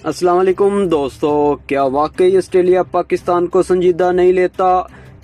السلام علیکم دوستو، کیا واقعی آسٹریلیا پاکستان کو سنجیدہ نہیں لیتا؟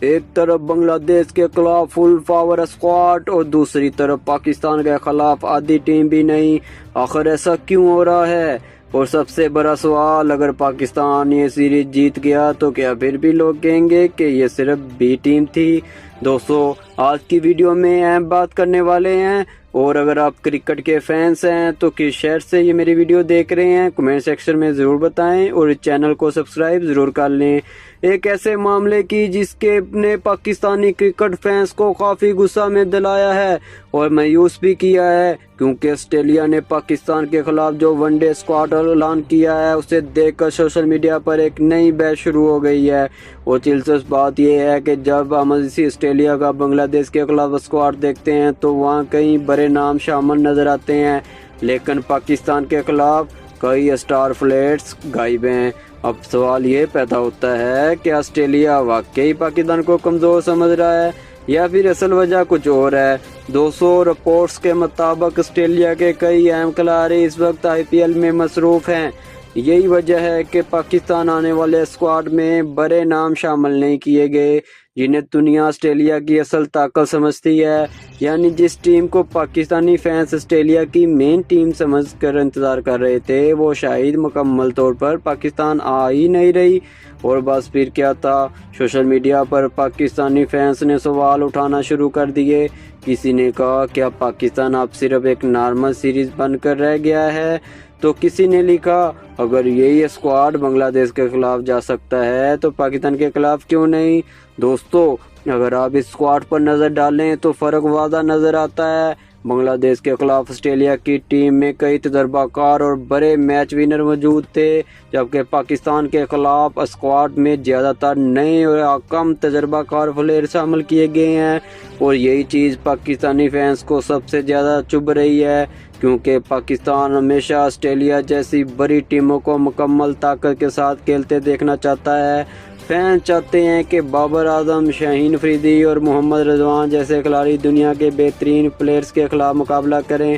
ایک طرف بنگلہ دیش کے خلاف فل پاور اسکواڈ اور دوسری طرف پاکستان کے خلاف آدھی ٹیم بھی نہیں۔ آخر ایسا کیوں ہو رہا ہے؟ اور سب سے بڑا سوال، اگر پاکستان یہ سیریز جیت گیا تو کیا پھر بھی لوگ کہیں گے کہ یہ صرف بی ٹیم تھی؟ دوستو، آج کی ویڈیو میں اہم بات کرنے والے ہیں، اور اگر آپ کرکٹ کے فینس ہیں تو کس شہر سے یہ میری ویڈیو دیکھ رہے ہیں کمنٹ سیکشن میں ضرور بتائیں، اور اس چینل کو سبسکرائب ضرور کر لیں۔ ایک ایسے معاملے کی جس کے نے پاکستانی کرکٹ فینس کو کافی غصہ میں دلایا ہے اور مایوس بھی کیا ہے، کیونکہ آسٹریلیا نے پاکستان کے خلاف جو ون ڈے اسکواڈ اعلان کیا ہے اسے دیکھ کر سوشل میڈیا پر ایک نئی بحث شروع ہو گئی ہے۔ اور دلچسپ بات یہ ہے کہ جب ہم اسی آسٹریلیا کا بنگلہ دیش کے خلاف اسکواڈ دیکھتے ہیں تو وہاں کئی بڑے نام شامل نظر آتے ہیں، لیکن پاکستان کے خلاف کئی اسٹار پلیئرز غائب ہیں۔ اب سوال یہ پیدا ہوتا ہے کہ آسٹریلیا واقعی پاکستان کو کمزور سمجھ رہا ہے یا پھر اصل وجہ کچھ اور ہے؟ 200 رپورٹس کے مطابق آسٹریلیا کے کئی اہم کھلاڑی اس وقت IPL میں مصروف ہیں۔ یہی وجہ ہے کہ پاکستان آنے والے اسکواڈ میں بڑے نام شامل نہیں کیے گئے جنہیں دنیا آسٹریلیا کی اصل طاقت سمجھتی ہے، یعنی جس ٹیم کو پاکستانی فینس آسٹریلیا کی مین ٹیم سمجھ کر انتظار کر رہے تھے وہ شاید مکمل طور پر پاکستان آ ہی نہیں رہی۔ اور بس پھر کیا تھا، سوشل میڈیا پر پاکستانی فینس نے سوال اٹھانا شروع کر دیے۔ کسی نے کہا کیا پاکستان اب صرف ایک نارمل سیریز بن کر رہ گیا ہے؟ تو کسی نے لکھا اگر یہی اسکواڈ بنگلہ دیش کے خلاف جا سکتا ہے تو پاکستان کے خلاف کیوں نہیں؟ دوستو، اگر آپ اس اسکواڈ پر نظر ڈالیں تو فرق واضح نظر آتا ہے۔ بنگلہ دیش کے خلاف آسٹریلیا کی ٹیم میں کئی تجربہ کار اور بڑے میچ وینر موجود تھے، جبکہ پاکستان کے خلاف اسکواڈ میں زیادہ تر نئے اور کم تجربہ کار پلیئر شامل کیے گئے ہیں۔ اور یہی چیز پاکستانی فینس کو سب سے زیادہ چبھ رہی ہے، کیونکہ پاکستان ہمیشہ آسٹریلیا جیسی بڑی ٹیموں کو مکمل طاقت کے ساتھ کھیلتے دیکھنا چاہتا ہے۔ فینس چاہتے ہیں کہ بابر اعظم، شاہین افریدی اور محمد رضوان جیسے کھلاڑی دنیا کے بہترین پلیئرز کے خلاف مقابلہ کریں،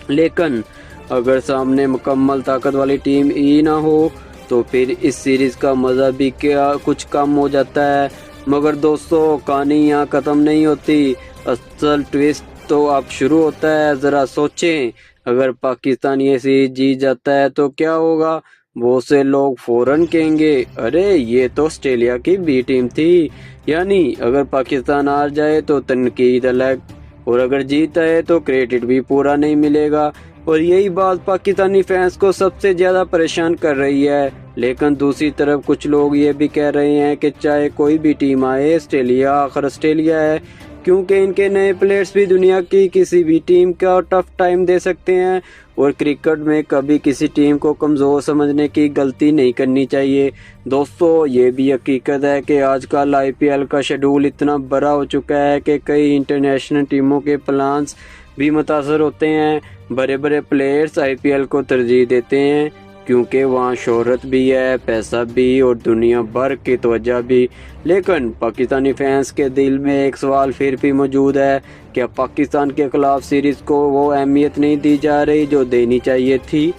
لیکن اگر سامنے مکمل طاقت والی ٹیم ہی نہ ہو تو پھر اس سیریز کا مزہ بھی کیا کچھ کم ہو جاتا ہے۔ مگر دوستو، کہانی یہاں ختم نہیں ہوتی، اصل ٹویسٹ تو اب شروع ہوتا ہے۔ ذرا سوچیں، اگر پاکستان یہ سیریز جیت جاتا ہے تو کیا ہوگا؟ بہت سے لوگ فوراً کہیں گے ارے یہ تو آسٹریلیا کی بی ٹیم تھی، یعنی اگر پاکستان ہار جائے تو تنقید الگ، اور اگر جیت آئے تو کریڈٹ بھی پورا نہیں ملے گا۔ اور یہی بات پاکستانی فینس کو سب سے زیادہ پریشان کر رہی ہے۔ لیکن دوسری طرف کچھ لوگ یہ بھی کہہ رہے ہیں کہ چاہے کوئی بھی ٹیم آئے، آسٹریلیا آخر آسٹریلیا ہے، کیونکہ ان کے نئے پلیئرز بھی دنیا کی کسی بھی ٹیم کا ٹف ٹائم دے سکتے ہیں۔ اور کرکٹ میں کبھی کسی ٹیم کو کمزور سمجھنے کی غلطی نہیں کرنی چاہیے۔ دوستو، یہ بھی حقیقت ہے کہ آج کل IPL کا شیڈول اتنا بڑا ہو چکا ہے کہ کئی انٹرنیشنل ٹیموں کے پلانز بھی متاثر ہوتے ہیں۔ بڑے بڑے پلیئرز IPL کو ترجیح دیتے ہیں کیونکہ وہاں شہرت بھی ہے، پیسہ بھی، اور دنیا بھر کی توجہ بھی۔ لیکن پاکستانی فینس کے دل میں ایک سوال پھر بھی موجود ہے، کیا پاکستان کے خلاف سیریز کو وہ اہمیت نہیں دی جا رہی جو دینی چاہیے تھی؟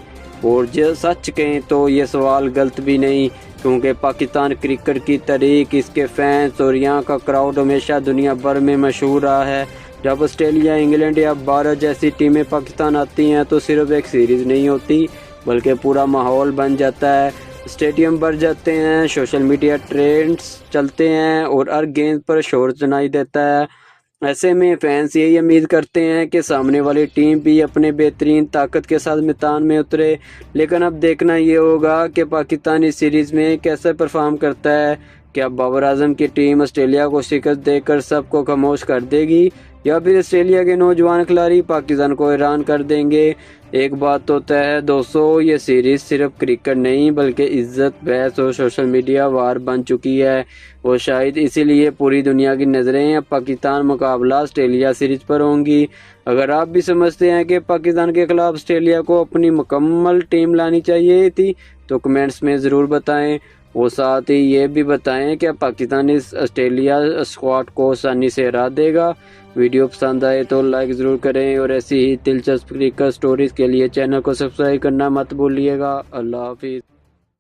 اور جو سچ کہیں تو یہ سوال غلط بھی نہیں، کیونکہ پاکستان کرکٹ کی تاریخ، اس کے فینس اور یہاں کا کراؤڈ ہمیشہ دنیا بھر میں مشہور رہا ہے۔ جب آسٹریلیا، انگلینڈ یا بھارت جیسی ٹیمیں پاکستان آتی ہیں تو صرف ایک سیریز نہیں ہوتی بلکہ پورا ماحول بن جاتا ہے، اسٹیڈیم بھر جاتے ہیں، سوشل میڈیا ٹرینڈز چلتے ہیں اور ہر گیند پر شور سنائی دیتا ہے۔ ایسے میں فینس یہی امید کرتے ہیں کہ سامنے والی ٹیم بھی اپنے بہترین طاقت کے ساتھ میدان میں اترے، لیکن اب دیکھنا یہ ہوگا کہ پاکستان اس سیریز میں کیسے پرفارم کرتا ہے۔ کیا بابر اعظم کی ٹیم آسٹریلیا کو شکست دے کر سب کو خاموش کر دے گی، یا پھر آسٹریلیا کے نوجوان کھلاڑی پاکستان کو حیران کر دیں گے؟ ایک بات تو طے ہے دوستو، یہ سیریز صرف کرکٹ نہیں بلکہ عزت، بحث اور سوشل میڈیا وار بن چکی ہے، اور شاید اسی لیے پوری دنیا کی نظریں اب پاکستان مقابلہ آسٹریلیا سیریز پر ہوں گی۔ اگر آپ بھی سمجھتے ہیں کہ پاکستان کے خلاف آسٹریلیا کو اپنی مکمل ٹیم لانی چاہیے تھی تو کمنٹس میں ضرور بتائیں، اور ساتھ ہی یہ بھی بتائیں کہ پاکستان اس آسٹریلیا اسکواڈ کو آسانی سے ہرا دے گا۔ ویڈیو پسند آئے تو لائک ضرور کریں اور ایسی ہی دلچسپ کرکٹ سٹوریز کے لیے چینل کو سبسکرائب کرنا مت بھولیے گا۔ اللہ حافظ۔